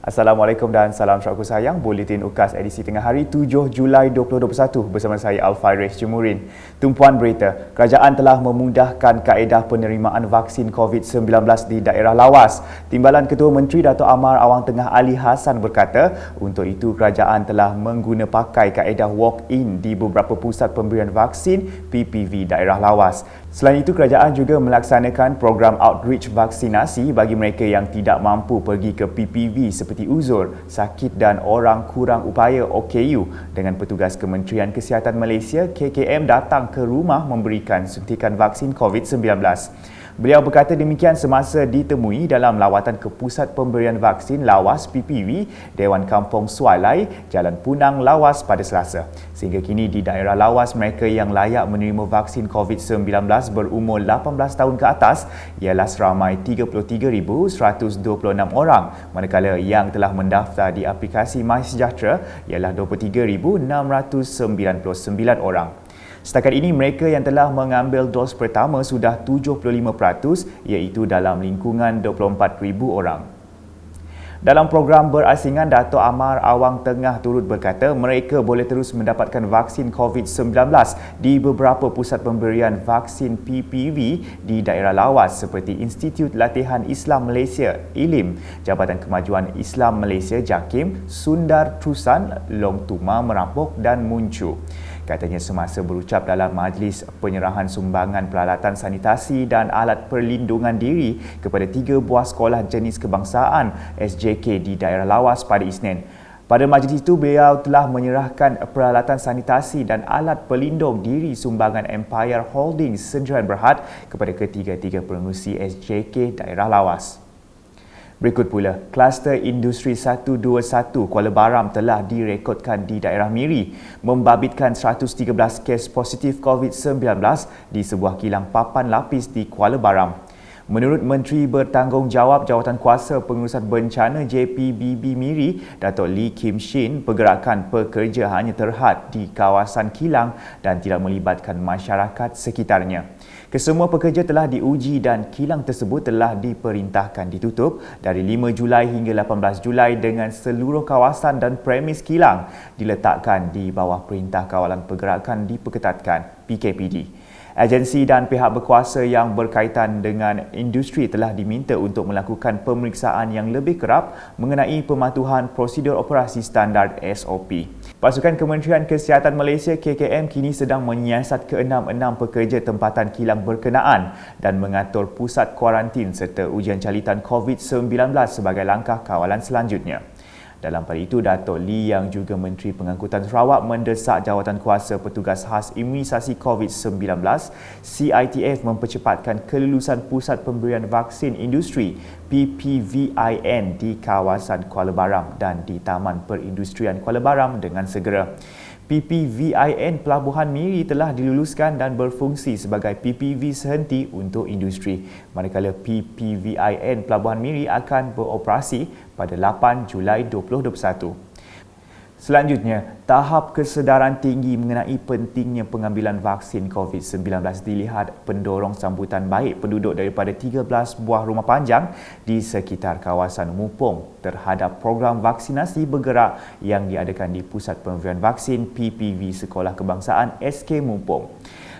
Assalamualaikum dan salam syaraku sayang. Buletin UKAS edisi tengah hari 7 Julai 2021 bersama saya Alfairez Jemurin. Tumpuan berita, kerajaan telah memudahkan kaedah penerimaan vaksin COVID-19 di daerah lawas. Timbalan Ketua Menteri Dato' Amar Awang Tengah Ali Hassan berkata, untuk itu kerajaan telah pakai kaedah walk-in di beberapa pusat pemberian vaksin PPV daerah lawas. Selain itu, kerajaan juga melaksanakan program outreach vaksinasi bagi mereka yang tidak mampu pergi ke PPV seperti uzur, sakit dan orang kurang upaya OKU dengan petugas Kementerian Kesihatan Malaysia KKM datang ke rumah memberikan suntikan vaksin COVID-19. Beliau berkata demikian semasa ditemui dalam lawatan ke Pusat Pemberian Vaksin Lawas PPV Dewan Kampung Sualai, Jalan Punang, Lawas pada Selasa. Sehingga kini di daerah Lawas, mereka yang layak menerima vaksin COVID-19 berumur 18 tahun ke atas ialah seramai 33,126 orang, manakala yang telah mendaftar di aplikasi MySejahtera ialah 23,699 orang. Setakat ini, mereka yang telah mengambil dos pertama sudah 75%, iaitu dalam lingkungan 24,000 orang. Dalam program berasingan, Dato' Amar Awang Tengah turut berkata mereka boleh terus mendapatkan vaksin COVID-19 di beberapa pusat pemberian vaksin PPV di daerah lawas seperti Institut Latihan Islam Malaysia (ILIM), Jabatan Kemajuan Islam Malaysia JAKIM, Sundar Trusan, Long Tuma Merampok dan Muncu. Katanya semasa berucap dalam majlis penyerahan sumbangan peralatan sanitasi dan alat perlindungan diri kepada 3 buah sekolah jenis kebangsaan SJK di daerah lawas pada Isnin. Pada majlis itu, beliau telah menyerahkan peralatan sanitasi dan alat pelindung diri sumbangan Empire Holdings Sdn Bhd kepada ketiga-tiga pengerusi SJK daerah lawas. Berikut pula, kluster industri 121 Kuala Baram telah direkodkan di daerah Miri, membabitkan 113 kes positif COVID-19 di sebuah kilang papan lapis di Kuala Baram. Menurut Menteri Bertanggungjawab Jawatankuasa Pengurusan Bencana JPBB Miri, Dato' Lee Kim Shin, pergerakan pekerja hanya terhad di kawasan kilang dan tidak melibatkan masyarakat sekitarnya. Kesemua pekerja telah diuji dan kilang tersebut telah diperintahkan ditutup dari 5 Julai hingga 18 Julai dengan seluruh kawasan dan premis kilang diletakkan di bawah Perintah Kawalan Pergerakan Diperketatkan (PKPD). Agensi dan pihak berkuasa yang berkaitan dengan industri telah diminta untuk melakukan pemeriksaan yang lebih kerap mengenai pematuhan prosedur operasi standard SOP. Pasukan Kementerian Kesihatan Malaysia KKM kini sedang menyiasat ke-6 pekerja tempatan kilang berkenaan dan mengatur pusat kuarantin serta ujian calitan COVID-19 sebagai langkah kawalan selanjutnya. Dalam pada itu, Dato' Lee yang juga Menteri Pengangkutan Sarawak mendesak Jawatankuasa Petugas Khas Imunisasi COVID-19 CITF mempercepatkan kelulusan Pusat Pemberian Vaksin Industri PPVIN di kawasan Kuala Baram dan di Taman Perindustrian Kuala Baram dengan segera. PPVIN Pelabuhan Miri telah diluluskan dan berfungsi sebagai PPV sehenti untuk industri, manakala PPVIN Pelabuhan Miri akan beroperasi pada 8 Julai 2021. Selanjutnya, tahap kesedaran tinggi mengenai pentingnya pengambilan vaksin COVID-19 dilihat pendorong sambutan baik penduduk daripada 13 buah rumah panjang di sekitar kawasan Mupong terhadap program vaksinasi bergerak yang diadakan di Pusat Pemberian Vaksin PPV Sekolah Kebangsaan SK Mupong.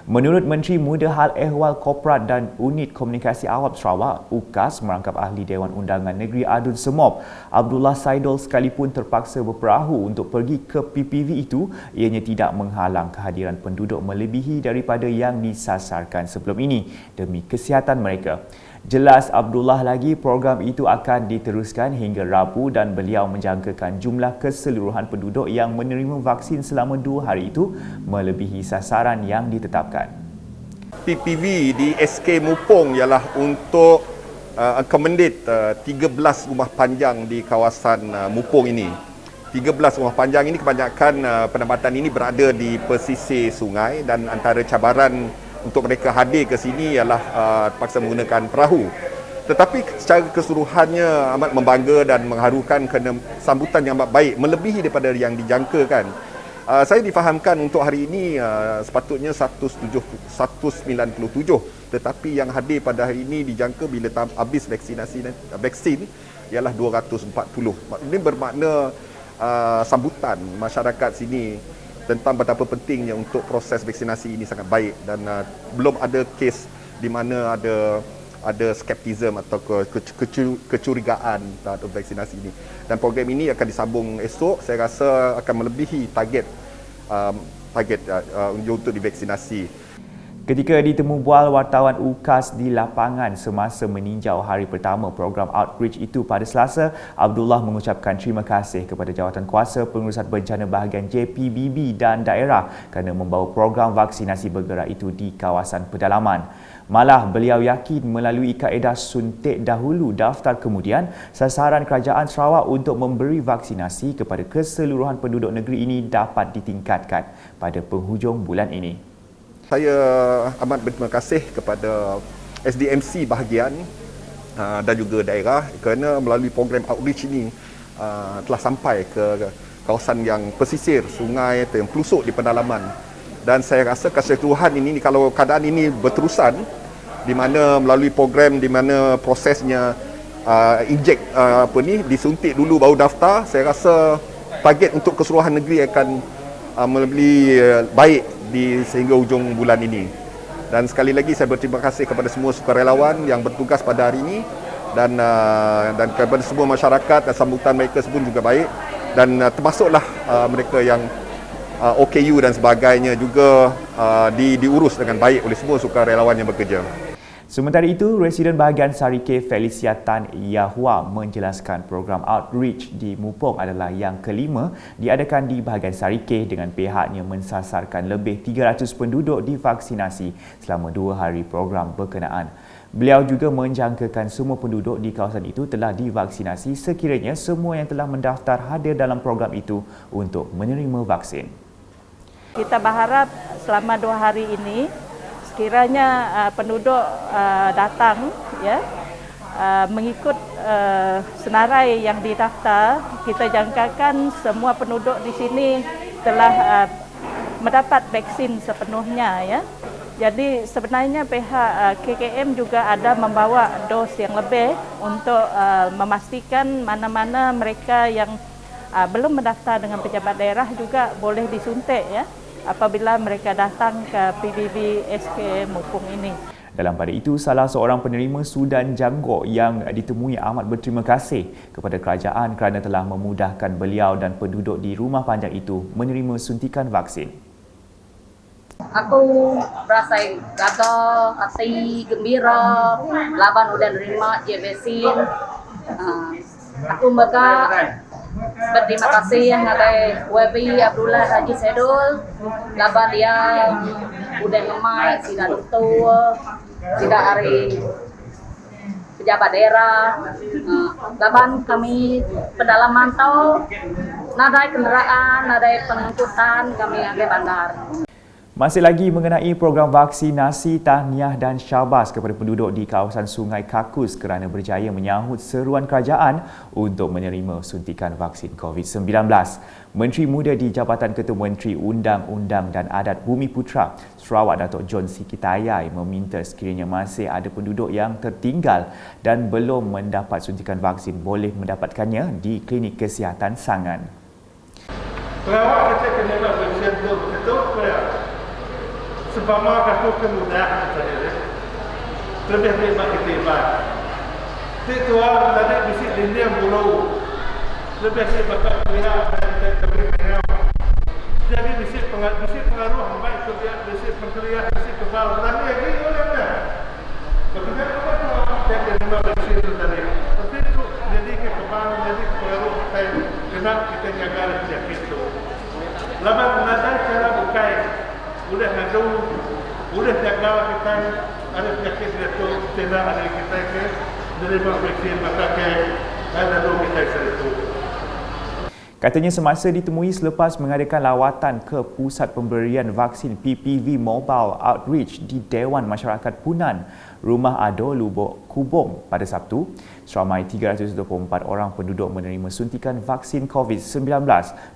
Menurut Menteri Muda Hal Ehwal Korporat dan Unit Komunikasi Awam Sarawak, UKAS merangkap Ahli Dewan Undangan Negeri Adun Semop, Abdullah Saidol sekalipun terpaksa berperahu untuk pergi ke PPV itu, ianya tidak menghalang kehadiran penduduk melebihi daripada yang disasarkan sebelum ini demi kesihatan mereka. Jelas Abdullah lagi program itu akan diteruskan hingga Rabu dan beliau menjangkakan jumlah keseluruhan penduduk yang menerima vaksin selama 2 hari itu melebihi sasaran yang ditetapkan. PPV di SK Mupong ialah untuk accommodate 13 rumah panjang di kawasan Mupong ini. 13 rumah panjang ini kebanyakan penempatan ini berada di pesisir sungai dan antara cabaran untuk mereka hadir ke sini ialah terpaksa menggunakan perahu. Tetapi secara keseluruhannya amat membangga dan mengharukan kerana sambutan yang amat baik melebihi daripada yang dijangkakan. Saya difahamkan untuk hari ini sepatutnya 197, tetapi yang hadir pada hari ini dijangka bila habis vaksin ialah 240. Ini bermakna sambutan masyarakat sini tentang betapa pentingnya untuk proses vaksinasi ini sangat baik, dan belum ada kes di mana ada skeptism atau kecurigaan terhadap vaksinasi ini. Dan program ini akan disambung esok, saya rasa akan melebihi target untuk divaksinasi. Ketika ditemu bual wartawan UKAS di lapangan semasa meninjau hari pertama program outreach itu pada Selasa, Abdullah mengucapkan terima kasih kepada Jawatankuasa Pengurusan Bencana Bahagian JPBB dan daerah kerana membawa program vaksinasi bergerak itu di kawasan pedalaman. Malah beliau yakin melalui kaedah suntik dahulu daftar kemudian, sasaran kerajaan Sarawak untuk memberi vaksinasi kepada keseluruhan penduduk negeri ini dapat ditingkatkan pada penghujung bulan ini. Saya amat berterima kasih kepada SDMC bahagian dan juga daerah kerana melalui program outreach ini telah sampai ke kawasan yang pesisir, sungai yang pelusuk di pedalaman. Dan saya rasa keseluruhan ini, kalau keadaan ini berterusan, di mana melalui program di mana prosesnya injek disuntik dulu baru daftar, saya rasa target untuk keseluruhan negeri akan lebih baik sehingga hujung bulan ini. Dan sekali lagi saya berterima kasih kepada semua sukarelawan yang bertugas pada hari ini, dan kepada semua masyarakat, dan sambutan mereka pun juga baik, dan termasuklah mereka yang OKU dan sebagainya juga diurus dengan baik oleh semua sukarelawan yang bekerja. Sementara itu, Residen Bahagian Sarike Felicia Tan Yahua menjelaskan program outreach di Mupong adalah yang kelima diadakan di bahagian Sarike dengan pihaknya mensasarkan lebih 300 penduduk divaksinasi selama 2 hari program berkenaan. Beliau juga menjangkakan semua penduduk di kawasan itu telah divaksinasi sekiranya semua yang telah mendaftar hadir dalam program itu untuk menerima vaksin. Kita berharap selama 2 hari ini kiranya penduduk datang ya mengikut senarai yang didaftar. Kita jangkakan semua penduduk di sini telah mendapat vaksin sepenuhnya ya. Jadi sebenarnya pihak KKM juga ada membawa dos yang lebih untuk memastikan mana-mana mereka yang belum mendaftar dengan pejabat daerah juga boleh disuntik ya, apabila mereka datang ke PBB SK Mupong ini. Dalam pada itu, salah seorang penerima Sudan Janggok yang ditemui amat berterima kasih kepada kerajaan kerana telah memudahkan beliau dan penduduk di rumah panjang itu menerima suntikan vaksin. Aku merasa gagah, hati gembira, laban udah nerima vaksin. Aku berterima kasih yang ada WB Abdullah Haji Sedul, laban dia udah ngemai, tidak dokter, tidak hari pejabat daerah. Laban kami pedalam mantau, nadai kendaraan, nadai pengangkutan kami ada bandar. Masih lagi mengenai program vaksinasi, tahniah dan syabas kepada penduduk di kawasan Sungai Kakus kerana berjaya menyahut seruan kerajaan untuk menerima suntikan vaksin COVID-19. Menteri Muda di Jabatan Ketua Menteri Undang-Undang dan Adat Bumi Putra Sarawak Datuk John Sikitayai meminta sekiranya masih ada penduduk yang tertinggal dan belum mendapat suntikan vaksin boleh mendapatkannya di klinik kesihatan Sangan. Sarawak kita kena vaksin tu betul sebab aku kemudahan saja. Lebih baik kita buat. Itu orang tadi mesti dunia mulu. Lebih baik pihak dan kemudian. Jadi mesti pengaruh baik kerja, mesti penkerja, mesti kebal. Tapi lagi orangnya. Kemudian apa tu? Saya kena vaksin itu tadi. Tapi itu jadi kebal, jadi pengaruh kita kena kita jaga penyakit itu. Lama ada cara bukai. Udah ngadu, udah jaga kita ada penyakit itu tidak ada kita ke menerima vaksin maka ke ada dulu kita itu. Katanya semasa ditemui selepas mengadakan lawatan ke Pusat Pemberian Vaksin PPV Mobile Outreach di Dewan Masyarakat Punan, Rumah Ado Lubuk Kubong pada Sabtu, seramai 324 orang penduduk menerima suntikan vaksin COVID-19.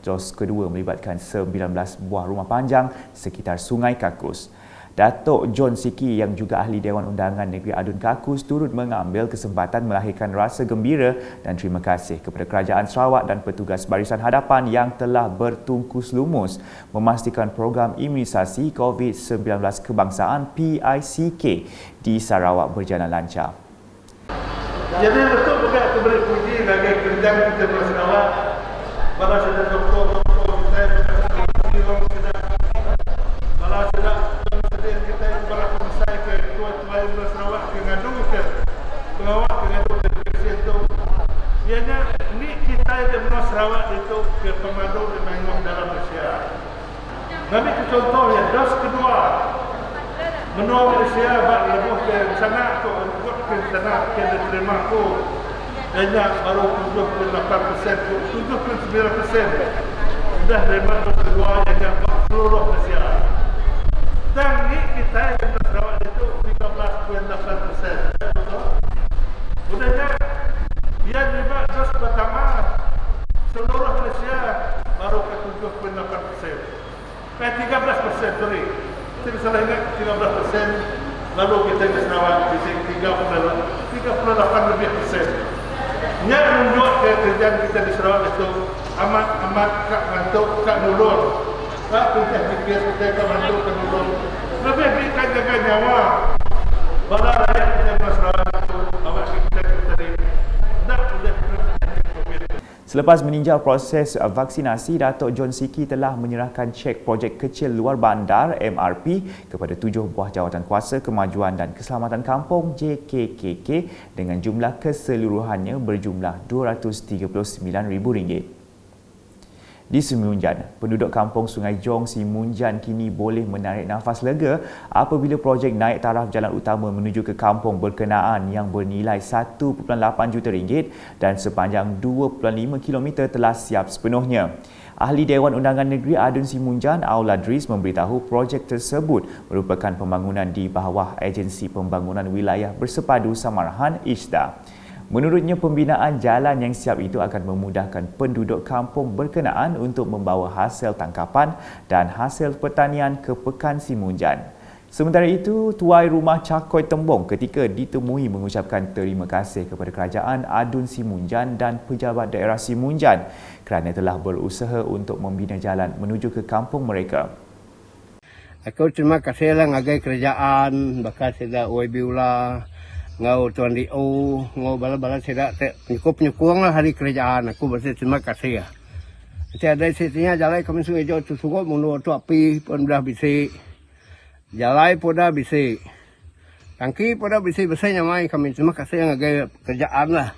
Dos kedua melibatkan 19 buah rumah panjang sekitar Sungai Kakus. Datuk John Siki yang juga ahli Dewan Undangan Negeri Adun Kakus turut mengambil kesempatan melahirkan rasa gembira dan terima kasih kepada Kerajaan Sarawak dan petugas Barisan Hadapan yang telah bertungkus lumus memastikan program imunisasi COVID-19 kebangsaan PICK di Sarawak berjalan lancar. Jadi betul juga aku boleh puji bagi kerja kita di Sarawak. Para sudah doktor kita, para sudah kita para pemisah ke tua-tua di Sarawak dengan dokter, pengawal dengan dokter itu. Ianya ni kita di Sarawak itu ke pemadu dengan dalam Malaysia. Nabi contoh ya, dos kedua menua Malaysia bak lebih ke sana tu, ke sana ke terima tu. Hanya baru 78%, 79% sudah terima dos kedua yang seluruh Malaysia. Dan ni kita yang Sarawak itu 13.8%. Udahnya dia terima dos pertama seluruh Malaysia baru ke 7.8%. 13%, sorry. Saya salah ingat 13%, lalu kita di Sarawak di 38 lebih persen. Ini menunjuk kerjaan kita di Sarawak itu amat kak ngantuk, kak nulur. Kak perintah GPS kita kak ngantuk, kak nulur. Lebih berikan jaga nyawa. Bala rakyat kita di Sarawak itu, awak kita tadi. Tak boleh Selepas meninjau proses vaksinasi, Datuk John Siki telah menyerahkan cek projek kecil luar bandar MRP kepada 7 buah jawatan kuasa kemajuan dan keselamatan kampung JKKK dengan jumlah keseluruhannya berjumlah RM239,000. Di Simunjan, penduduk kampung Sungai Jong Simunjan kini boleh menarik nafas lega apabila projek naik taraf jalan utama menuju ke kampung berkenaan yang bernilai RM1.8 juta dan sepanjang 2.5 km telah siap sepenuhnya. Ahli Dewan Undangan Negeri Adun Simunjan, Aul Adris memberitahu projek tersebut merupakan pembangunan di bawah Agensi Pembangunan Wilayah Bersepadu Samarahan ISDA. Menurutnya, pembinaan jalan yang siap itu akan memudahkan penduduk kampung berkenaan untuk membawa hasil tangkapan dan hasil pertanian ke Pekan Simunjan. Sementara itu, tuai rumah Cakoi Tembong ketika ditemui mengucapkan terima kasih kepada Kerajaan Adun Simunjan dan pejabat daerah Simunjan kerana telah berusaha untuk membina jalan menuju ke kampung mereka. Aku terima kasih lah ngagai kerajaan, bakal saya OIB ulah. Ngau Tuan Dio, ngau bala-bala tidak penyukung lah hari kerajaan. Aku berterima kasih ya. Nanti ada sisinya jalan kami Sungai Jauh tu sungguh menurut tu api pun dah bisik. Jalan pun dah bisik. Tangki pun dah bisik besarnya mai kami terima kasih yang agak kerajaan lah.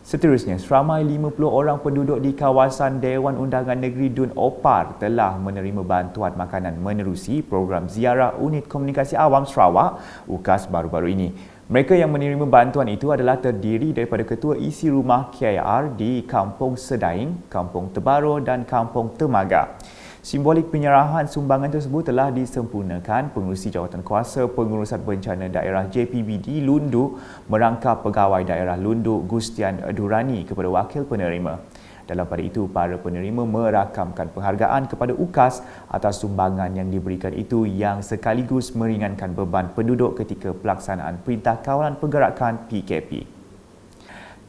Seterusnya, seramai 50 orang penduduk di kawasan Dewan Undangan Negeri Dun Opar telah menerima bantuan makanan menerusi program Ziarah Unit Komunikasi Awam Sarawak UKAS baru-baru ini. Mereka yang menerima bantuan itu adalah terdiri daripada Ketua Isi Rumah KIR di Kampung Sedaing, Kampung Tebaro dan Kampung Temaga. Simbolik penyerahan sumbangan tersebut telah disempurnakan Pengerusi Jawatankuasa Pengurusan Bencana Daerah JPBD Lundu merangkap Pegawai Daerah Lundu Gustian Durani kepada wakil penerima. Dalam pada itu, para penerima merakamkan penghargaan kepada UKAS atas sumbangan yang diberikan itu yang sekaligus meringankan beban penduduk ketika pelaksanaan Perintah Kawalan Pergerakan PKP.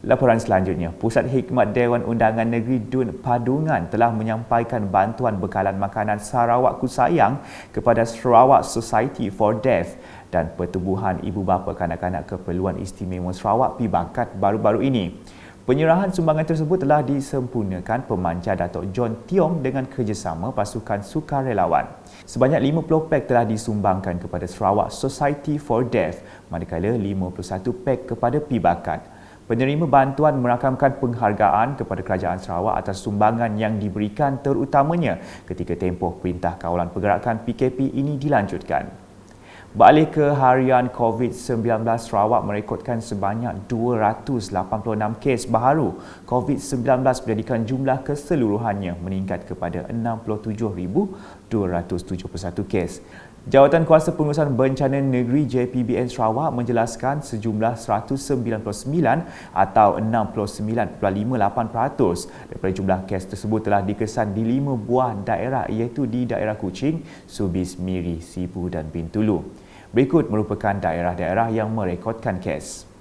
Laporan selanjutnya, Pusat Hikmat Dewan Undangan Negeri Dun Padungan telah menyampaikan bantuan bekalan makanan Sarawak Ku Sayang kepada Sarawak Society for Deaf dan Pertubuhan Ibu Bapa Kanak-Kanak Keperluan Istimewa Sarawak PIBAKAT baru-baru ini. Penyerahan sumbangan tersebut telah disempurnakan pemancar Datuk John Tiong dengan kerjasama pasukan sukarelawan. Sebanyak 50 pek telah disumbangkan kepada Sarawak Society for Deaf, manakala 51 pek kepada PIBAKAT. Penerima bantuan merakamkan penghargaan kepada Kerajaan Sarawak atas sumbangan yang diberikan terutamanya ketika tempoh Perintah Kawalan Pergerakan PKP ini dilanjutkan. Beralih ke harian COVID-19, Sarawak merekodkan sebanyak 286 kes baharu COVID-19 menjadikan jumlah keseluruhannya meningkat kepada 67,271 kes. Jawatan Kuasa Pengurusan Bencana Negeri JPBN Sarawak menjelaskan sejumlah 199 atau 69.58% daripada jumlah kes tersebut telah dikesan di 5 buah daerah iaitu di daerah Kuching, Subis, Miri, Sibu dan Bintulu. Berikut merupakan daerah-daerah yang merekodkan kes.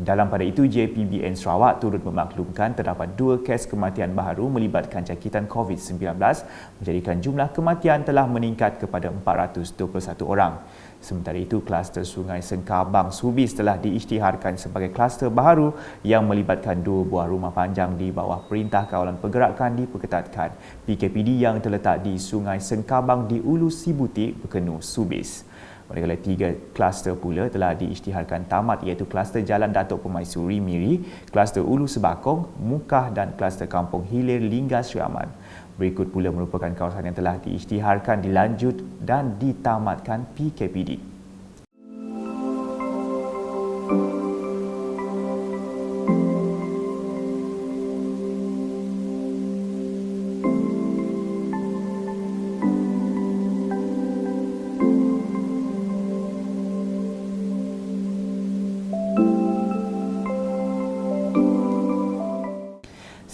Dalam pada itu, JPBN Sarawak turut memaklumkan terdapat 2 kes kematian baharu melibatkan jangkitan COVID-19 menjadikan jumlah kematian telah meningkat kepada 421 orang. Sementara itu, kluster Sungai Sengkabang Subis telah diisytiharkan sebagai kluster baharu yang melibatkan 2 buah rumah panjang di bawah Perintah Kawalan Pergerakan diperketatkan. PKPD yang terletak di Sungai Sengkabang di Ulu Sibutik, Bekenu, Subis. Manakala 3 kluster pula telah diisytiharkan tamat iaitu kluster Jalan Datuk Permaisuri Miri, kluster Ulu Sebakong, Mukah dan kluster Kampung Hilir Lingga Sri Aman. Berikut pula merupakan kawasan yang telah diisytiharkan dilanjut dan ditamatkan PKPD.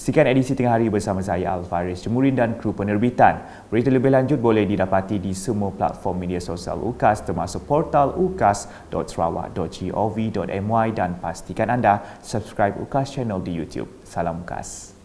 Sekian edisi tengah hari bersama saya Alfaris Jemurin dan kru penerbitan. Berita lebih lanjut boleh didapati di semua platform media sosial UKAS termasuk portal ukas.sarawak.gov.my dan pastikan anda subscribe UKAS channel di YouTube. Salam UKAS.